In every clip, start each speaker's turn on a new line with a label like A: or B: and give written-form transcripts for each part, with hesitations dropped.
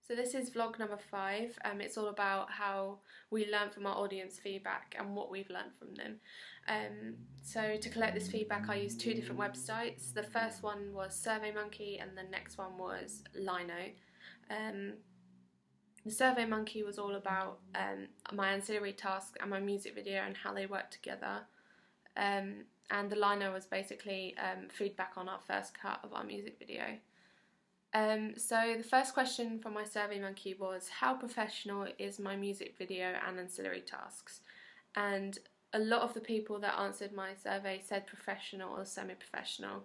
A: So this is vlog number 5. It's all about how we learn from our audience feedback and what we've learned from them. So to collect this feedback I used 2 different websites. The first one was SurveyMonkey and the next one was Lino. The SurveyMonkey was all about my ancillary tasks and my music video and how they work together. And the Lino was basically feedback on our first cut of our music video. So the first question from my SurveyMonkey was, how professional is my music video and ancillary tasks? And a lot of the people that answered my survey said professional or semi-professional,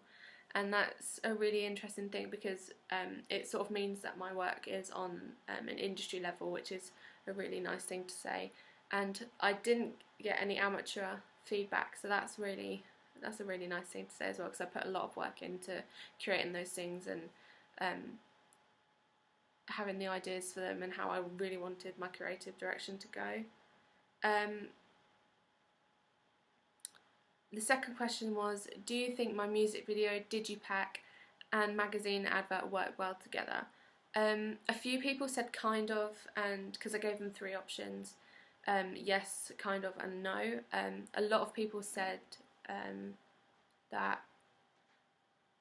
A: and that's a really interesting thing because it sort of means that my work is on an industry level, which is a really nice thing to say. And I didn't get any amateur feedback, so that's a really nice thing to say as well, because I put a lot of work into creating those things and having the ideas for them and how I really wanted my creative direction to go. The second question was, do you think my music video, digipack and magazine advert work well together? A few people said kind of, and because I gave them 3 options, yes, kind of and no. A lot of people said that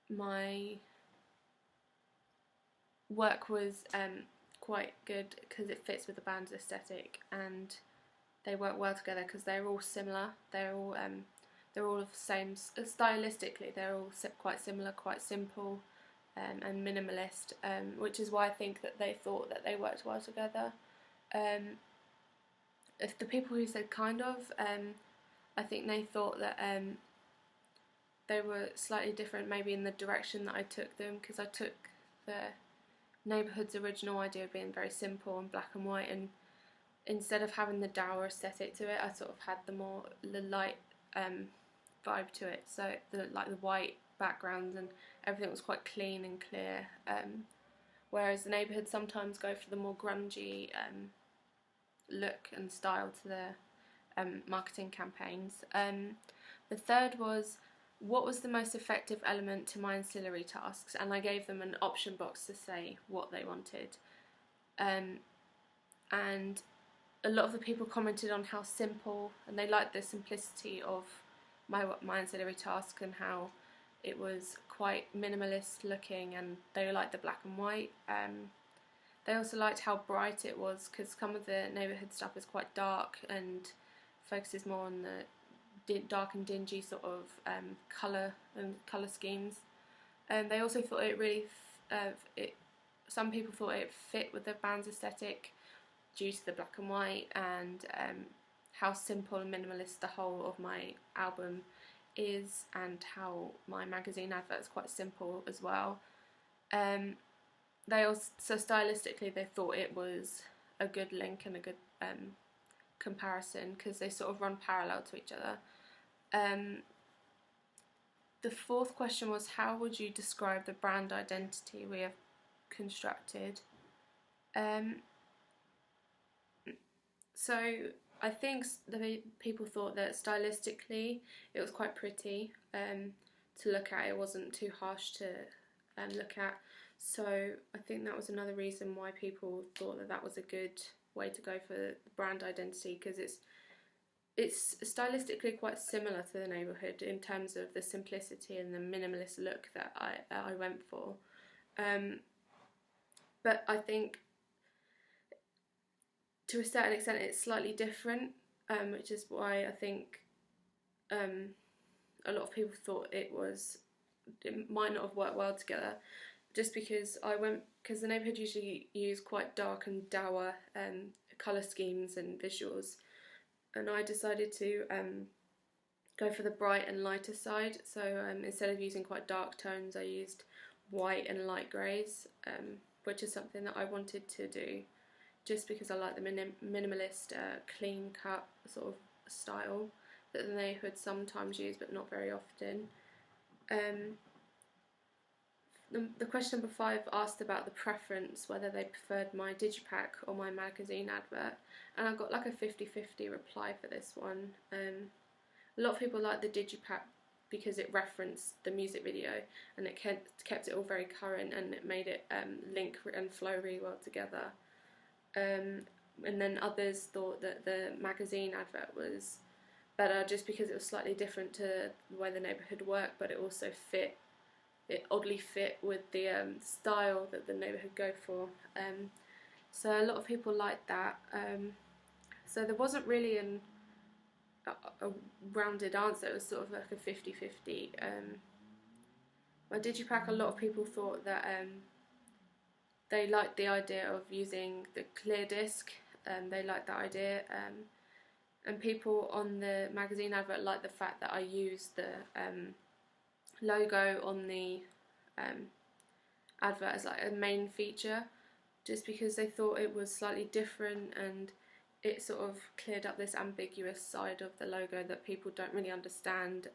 A: my work was quite good because it fits with the band's aesthetic and they work well together because they're all similar. They're all of the same stylistically. They're all quite similar, quite simple and minimalist, which is why I think that they thought that they worked well together. If the people who said kind of, I think they thought that they were slightly different maybe in the direction that I took them, because I took the Neighbourhood's original idea of being very simple and black and white, and instead of having the dour aesthetic to it, I sort of had the light vibe to it. So the white backgrounds and everything was quite clean and clear. Whereas the Neighbourhood sometimes go for the more grungy look and style to their marketing campaigns. The third was, what was the most effective element to my ancillary tasks? And I gave them an option box to say what they wanted. And a lot of the people commented on how simple, and they liked the simplicity of my ancillary task and how it was quite minimalist looking, and they liked the black and white. They also liked how bright it was, because some of the Neighbourhood stuff is quite dark and focuses more on the dark and dingy sort of colour schemes. And they also thought it really, some people thought it fit with the band's aesthetic due to the black and white, and how simple and minimalist the whole of my album is, and how my magazine advert is quite simple as well. They also, so stylistically, they thought it was a good link and a good comparison, because they sort of run parallel to each other. The fourth question was, how would you describe the brand identity we have constructed? So I think the people thought that stylistically it was quite pretty to look at. It wasn't too harsh to look at. So I think that was another reason why people thought that that was a good way to go for the brand identity, because it's stylistically quite similar to the Neighbourhood in terms of the simplicity and the minimalist look that I went for. But I think to a certain extent it's slightly different, which is why I think a lot of people thought it might not have worked well together, just because the Neighbourhood usually use quite dark and dour colour schemes and visuals, and I decided to go for the bright and lighter side. So instead of using quite dark tones, I used white and light greys, which is something that I wanted to do just because I like the minimalist, clean cut sort of style that the Neighbourhood sometimes use but not very often. The question number 5 asked about the preference, whether they preferred my digipack or my magazine advert, and I got like a 50-50 reply for this one. A lot of people liked the digipack because it referenced the music video, and it kept it all very current, and it made it link and flow really well together. And then others thought that the magazine advert was better just because it was slightly different to the way the neighbourhood worked, but it also oddly fit with the style that the neighbourhood go for. So a lot of people liked that. So there wasn't really a rounded answer. It was sort of like a 50-50. By Digipack, a lot of people thought that they liked the idea of using the clear disc. They liked that idea. And people on the magazine advert liked the fact that I used the logo on the advert as like a main feature, just because they thought it was slightly different, and it sort of cleared up this ambiguous side of the logo that people don't really understand,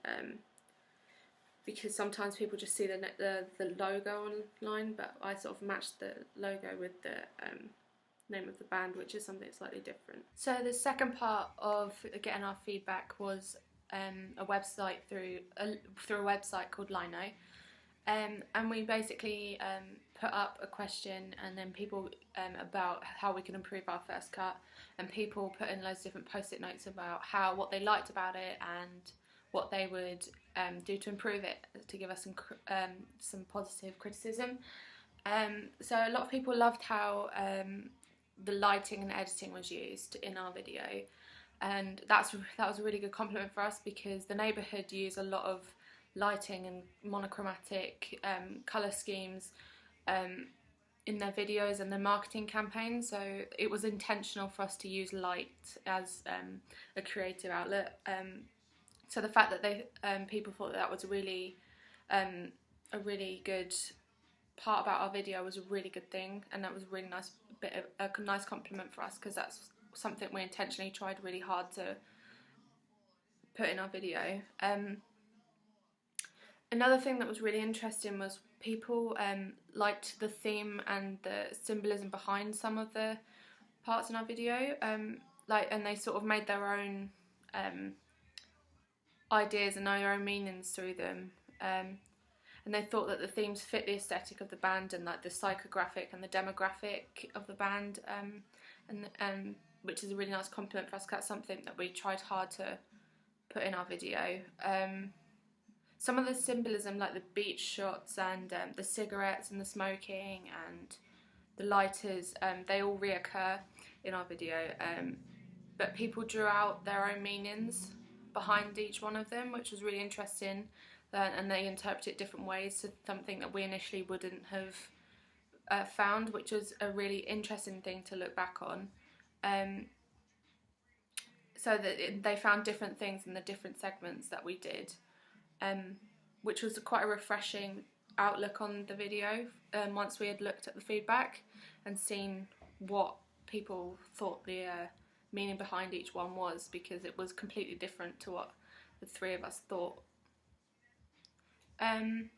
A: because sometimes people just see the logo online, but I sort of matched the logo with the name of the band, which is something slightly different. So the second part of getting our feedback was a website through a website called Lino, and we basically put up a question, and then people about how we can improve our first cut, and people put in loads of different post-it notes about what they liked about it and what they would do to improve it, to give us some positive criticism. So a lot of people loved how the lighting and editing was used in our video, and that was a really good compliment for us, because the neighbourhood use a lot of lighting and monochromatic colour schemes in their videos and their marketing campaigns, so it was intentional for us to use light as a creative outlet. So the fact that people thought that was really a really good part about our video was a really good thing, and that was a really nice a nice compliment for us, because that's something we intentionally tried really hard to put in our video. Another thing that was really interesting was people liked the theme and the symbolism behind some of the parts in our video, and they sort of made their own ideas and their own meanings through them. And they thought that the themes fit the aesthetic of the band, and like the psychographic and the demographic of the band, and which is a really nice compliment for us, 'cause that's something that we tried hard to put in our video. Some of the symbolism, like the beach shots and the cigarettes and the smoking and the lighters, they all reoccur in our video, but people drew out their own meanings behind each one of them, which was really interesting. And they interpret it different ways to something that we initially wouldn't have found, which was a really interesting thing to look back on. So that they found different things in the different segments that we did, which was quite a refreshing outlook on the video once we had looked at the feedback and seen what people thought the meaning behind each one was, because it was completely different to what the three of us thought. In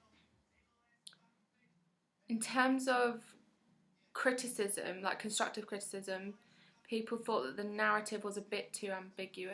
A: terms of criticism, like constructive criticism, people thought that the narrative was a bit too ambiguous.